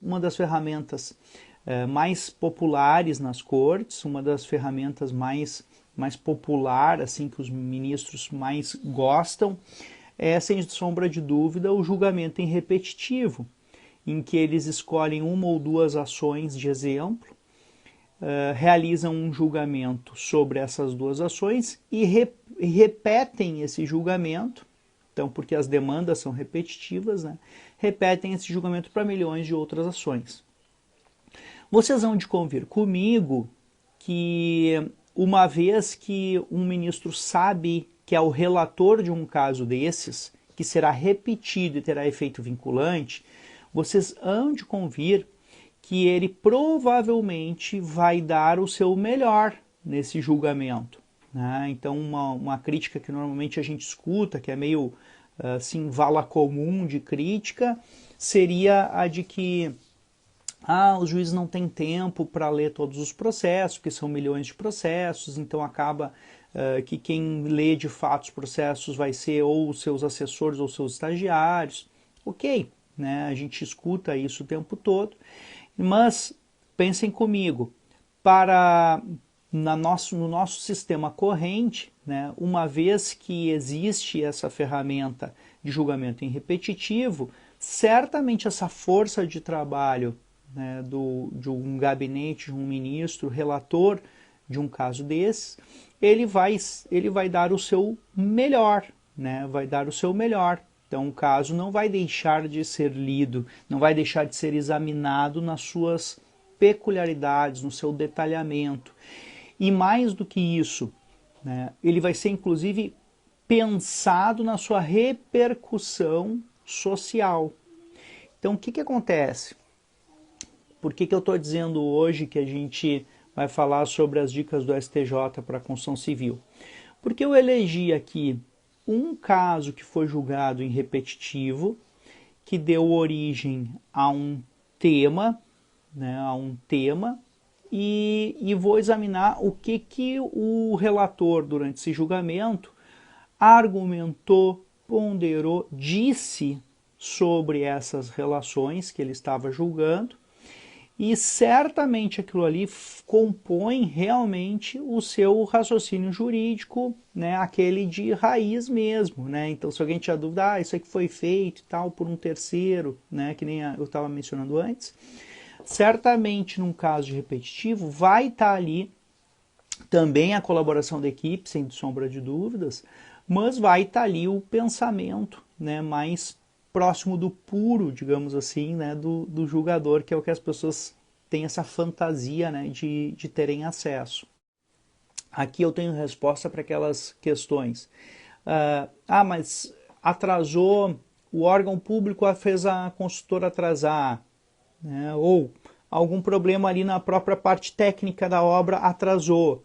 uma das ferramentas mais populares nas cortes, uma das ferramentas mais popular, assim, que os ministros mais gostam, é, sem sombra de dúvida, o julgamento em repetitivo, em que eles escolhem uma ou duas ações de exemplo, realizam um julgamento sobre essas duas ações e repetem esse julgamento, então, porque as demandas são repetitivas, né? Repetem esse julgamento para milhões de outras ações. Vocês vão de convir comigo que, uma vez que um ministro sabe que é o relator de um caso desses, que será repetido e terá efeito vinculante, vocês hão de convir que ele provavelmente vai dar o seu melhor nesse julgamento, né? Então, uma crítica que normalmente a gente escuta, que é meio assim, vala comum de crítica, seria a de que os juízes não têm tempo para ler todos os processos, porque são milhões de processos, então acaba que quem lê de fato os processos vai ser ou os seus assessores ou seus estagiários. Ok, né? A gente escuta isso o tempo todo, mas pensem comigo, no nosso sistema corrente, né, uma vez que existe essa ferramenta de julgamento em repetitivo, certamente essa força de trabalho, né, de um gabinete, de um ministro, relator de um caso desses, ele vai dar o seu melhor, né, vai dar o seu melhor. Então o caso não vai deixar de ser lido, não vai deixar de ser examinado nas suas peculiaridades, no seu detalhamento. E mais do que isso, né, ele vai ser inclusive pensado na sua repercussão social. Então o que acontece? Por que eu estou dizendo hoje que a gente vai falar sobre as dicas do STJ para a construção civil? Porque eu elegi aqui um caso que foi julgado em repetitivo, que deu origem a um tema, né, e vou examinar o que o relator, durante esse julgamento, argumentou, ponderou, disse sobre essas relações que ele estava julgando, e certamente aquilo ali compõe realmente o seu raciocínio jurídico, né, aquele de raiz mesmo, né? Então, se alguém tinha dúvida, isso aqui foi feito e tal por um terceiro, né, que nem eu estava mencionando antes, certamente num caso de repetitivo vai estar ali também a colaboração da equipe, sem sombra de dúvidas, mas vai estar ali o pensamento, né, mais próximo do puro, digamos assim, né, do julgador, que é o que as pessoas têm essa fantasia, né, de terem acesso. Aqui eu tenho resposta para aquelas questões. Mas atrasou, o órgão público fez a consultora atrasar, né, ou algum problema ali na própria parte técnica da obra atrasou.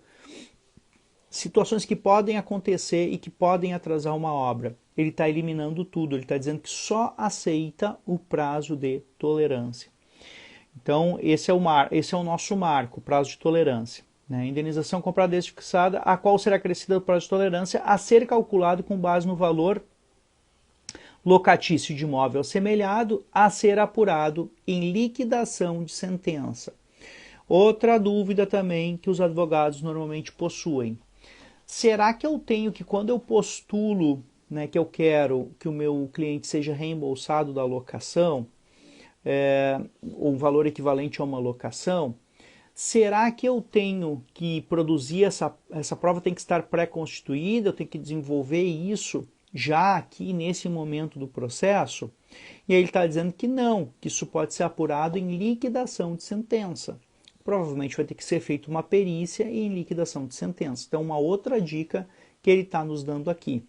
Situações que podem acontecer e que podem atrasar uma obra. Ele está eliminando tudo, ele está dizendo que só aceita o prazo de tolerância. Então, esse é o nosso marco, prazo de tolerância. Né? Indenização comprada desde fixada, a qual será acrescida o prazo de tolerância a ser calculado com base no valor locatício de imóvel assemelhado a ser apurado em liquidação de sentença. Outra dúvida também que os advogados normalmente possuem. Será que eu tenho que, quando eu postulo, né, que eu quero que o meu cliente seja reembolsado da locação, ou um valor equivalente a uma locação, será que eu tenho que produzir essa prova, tem que estar pré-constituída, eu tenho que desenvolver isso já aqui nesse momento do processo? E aí ele está dizendo que não, que isso pode ser apurado em liquidação de sentença. Provavelmente vai ter que ser feita uma perícia em liquidação de sentença. Então, uma outra dica que ele está nos dando aqui.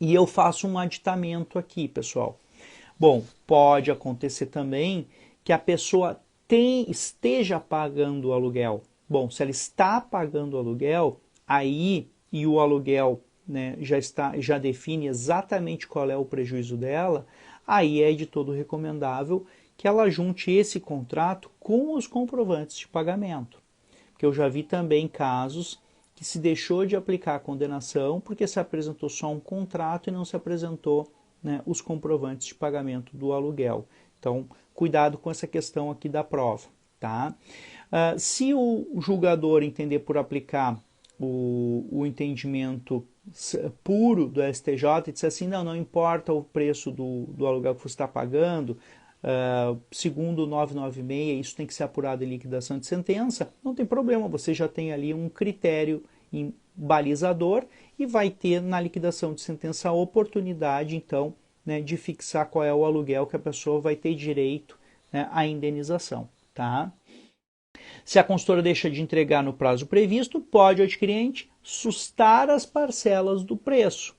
E eu faço um aditamento aqui, pessoal. Bom, pode acontecer também que a pessoa esteja pagando o aluguel. Bom, se ela está pagando o aluguel, aí, e o aluguel, né, já define exatamente qual é o prejuízo dela, aí é de todo recomendável que ela junte esse contrato com os comprovantes de pagamento. Porque eu já vi também casos que se deixou de aplicar a condenação porque se apresentou só um contrato e não se apresentou, né, os comprovantes de pagamento do aluguel. Então, cuidado com essa questão aqui da prova, tá? Se o julgador entender por aplicar o entendimento puro do STJ e disser assim, não importa o preço do aluguel que você está pagando, segundo o 996, isso tem que ser apurado em liquidação de sentença, não tem problema, você já tem ali um critério balizador e vai ter na liquidação de sentença a oportunidade, então, né, de fixar qual é o aluguel que a pessoa vai ter direito, né, à indenização, tá? Se a consultora deixa de entregar no prazo previsto, pode o adquirente sustar as parcelas do preço,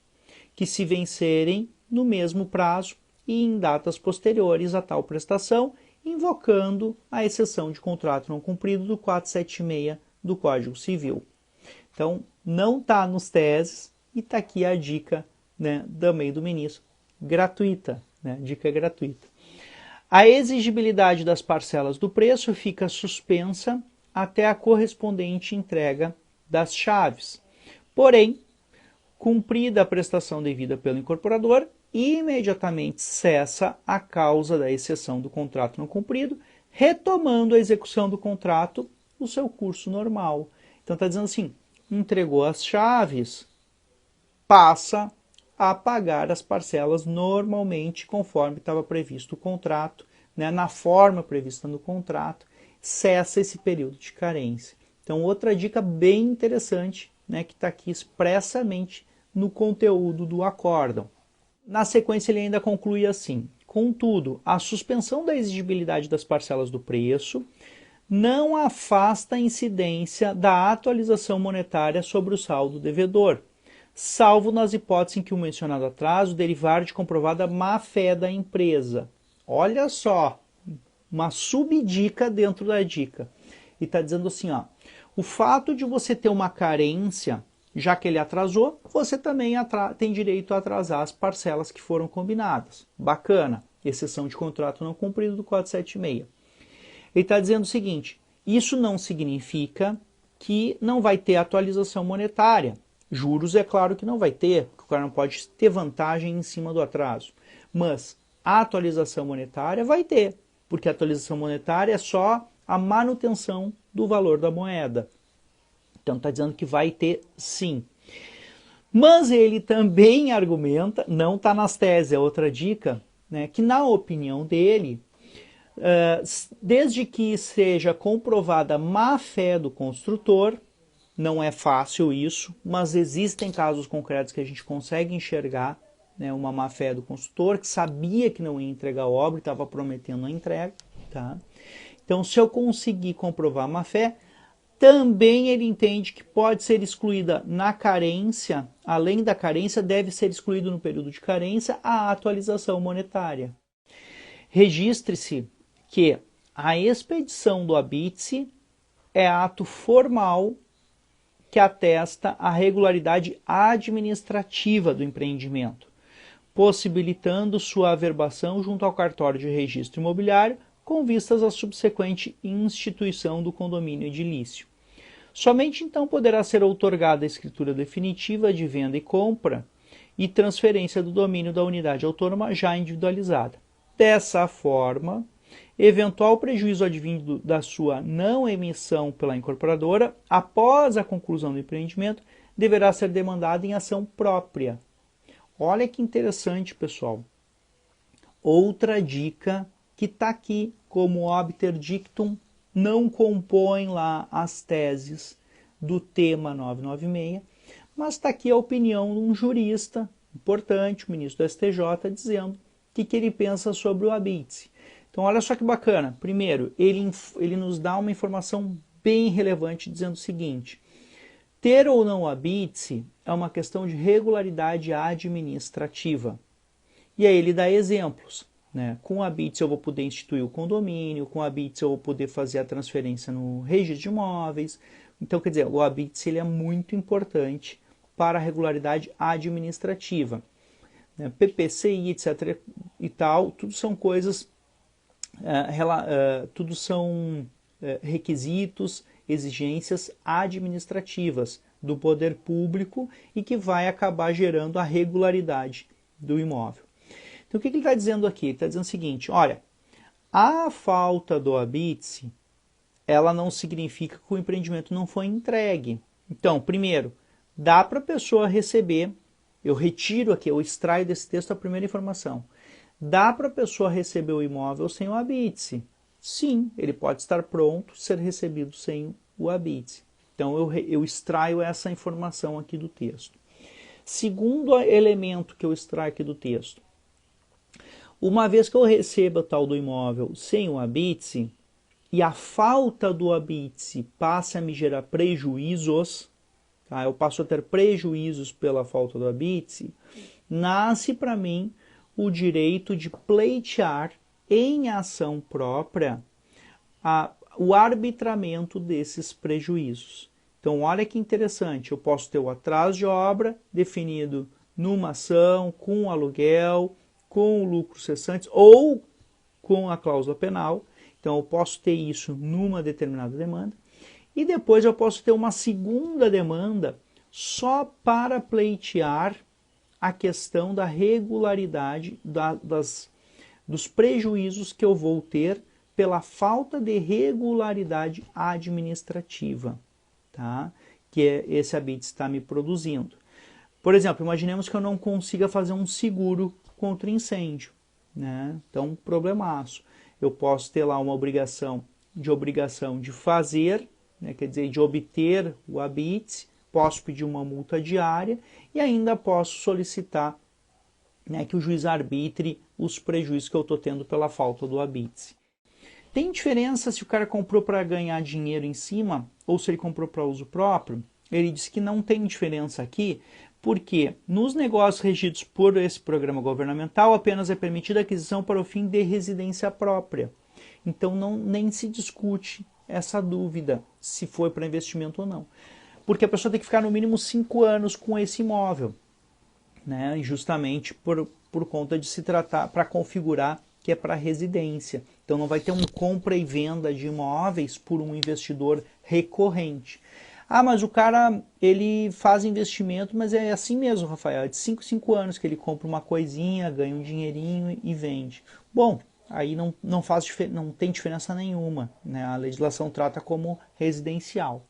que se vencerem no mesmo prazo e em datas posteriores a tal prestação, invocando a exceção de contrato não cumprido do 476 do Código Civil. Então, não está nos teses e está aqui a dica, né, também do ministro, gratuita, né, dica gratuita. A exigibilidade das parcelas do preço fica suspensa até a correspondente entrega das chaves. Porém, cumprida a prestação devida pelo incorporador, imediatamente cessa a causa da exceção do contrato não cumprido, retomando a execução do contrato no seu curso normal. Então está dizendo assim, entregou as chaves, passa a pagar as parcelas normalmente conforme estava previsto o contrato, né, na forma prevista no contrato, cessa esse período de carência. Então outra dica bem interessante, né, que está aqui expressamente no conteúdo do acórdão. Na sequência ele ainda conclui assim, contudo, a suspensão da exigibilidade das parcelas do preço não afasta a incidência da atualização monetária sobre o saldo devedor, salvo nas hipóteses em que o mencionado atraso derivar de comprovada má-fé da empresa. Olha só, uma subdica dentro da dica. E está dizendo assim, ó, o fato de você ter uma carência, já que ele atrasou, você também tem direito a atrasar as parcelas que foram combinadas. Bacana, exceção de contrato não cumprido do 476. Ele está dizendo o seguinte, isso não significa que não vai ter atualização monetária. Juros é claro que não vai ter, porque o cara não pode ter vantagem em cima do atraso. Mas a atualização monetária vai ter, porque a atualização monetária é só a manutenção do valor da moeda. Então está dizendo que vai ter sim. Mas ele também argumenta, não está nas teses, é outra dica, né, que na opinião dele, desde que seja comprovada a má-fé do construtor, não é fácil isso, mas existem casos concretos que a gente consegue enxergar, né, uma má-fé do construtor, que sabia que não ia entregar a obra e estava prometendo a entrega. Tá? Então, se eu conseguir comprovar a má-fé, também ele entende que pode ser excluída na carência, além da carência, deve ser excluído no período de carência a atualização monetária. Registre-se que a expedição do habite é ato formal que atesta a regularidade administrativa do empreendimento, possibilitando sua averbação junto ao cartório de registro imobiliário com vistas à subsequente instituição do condomínio edilício. Somente então poderá ser outorgada a escritura definitiva de venda e compra e transferência do domínio da unidade autônoma já individualizada. Dessa forma, eventual prejuízo advindo da sua não emissão pela incorporadora, após a conclusão do empreendimento, deverá ser demandado em ação própria. Olha que interessante, pessoal. Outra dica que está aqui como obter dictum, não compõe lá as teses do tema 996, mas está aqui a opinião de um jurista importante, o ministro do STJ, dizendo o que ele pensa sobre o habite. Então, olha só que bacana. Primeiro, ele nos dá uma informação bem relevante, dizendo o seguinte, ter ou não habite é uma questão de regularidade administrativa. E aí ele dá exemplos. Né? Com o habite eu vou poder instituir o condomínio, com o habite eu vou poder fazer a transferência no registro de imóveis. Então, quer dizer, o habite ele é muito importante para a regularidade administrativa. PPCI, etc. e tal, tudo são coisas, tudo são requisitos, exigências administrativas do poder público e que vai acabar gerando a regularidade do imóvel. Então o que ele está dizendo aqui? Ele está dizendo o seguinte, olha, A falta do habite, ela não significa que o empreendimento não foi entregue. Então, primeiro, dá para a pessoa receber, eu retiro aqui, eu extraio desse texto a primeira informação. Dá para a pessoa receber o imóvel sem o habite? Sim, ele pode estar pronto, ser recebido sem o habite. Então eu extraio essa informação aqui do texto. Segundo elemento que eu extraio aqui do texto, uma vez que eu receba o tal do imóvel sem o habite, e a falta do habite passa a me gerar prejuízos, tá? Eu passo a ter prejuízos pela falta do habite, nasce para mim o direito de pleitear em ação própria o arbitramento desses prejuízos. Então, olha que interessante, eu posso ter o atraso de obra definido numa ação, com aluguel, com o lucro cessante ou com a cláusula penal. Então, eu posso ter isso numa determinada demanda. E depois eu posso ter uma segunda demanda só para pleitear a questão da regularidade dos prejuízos que eu vou ter pela falta de regularidade administrativa, tá? Que esse habite está me produzindo. Por exemplo, imaginemos que eu não consiga fazer um seguro contra incêndio, né? Então, problemaço. Eu posso ter lá uma obrigação de fazer, né? Quer dizer, de obter o habite, posso pedir uma multa diária e ainda posso solicitar, né, que o juiz arbitre os prejuízos que eu estou tendo pela falta do habite. Tem diferença se o cara comprou para ganhar dinheiro em cima ou se ele comprou para uso próprio? Ele disse que não tem diferença aqui, porque nos negócios regidos por esse programa governamental apenas é permitida a aquisição para o fim de residência própria. Então nem se discute essa dúvida se foi para investimento ou não. Porque a pessoa tem que ficar no mínimo 5 anos com esse imóvel, né? Justamente por conta de se tratar, para configurar que é para residência. Então não vai ter um compra e venda de imóveis por um investidor recorrente. Ah, mas o cara, ele faz investimento, mas é assim mesmo, Rafael, é de 5 anos que ele compra uma coisinha, ganha um dinheirinho e vende. Bom, aí não tem diferença nenhuma, né? A legislação trata como residencial.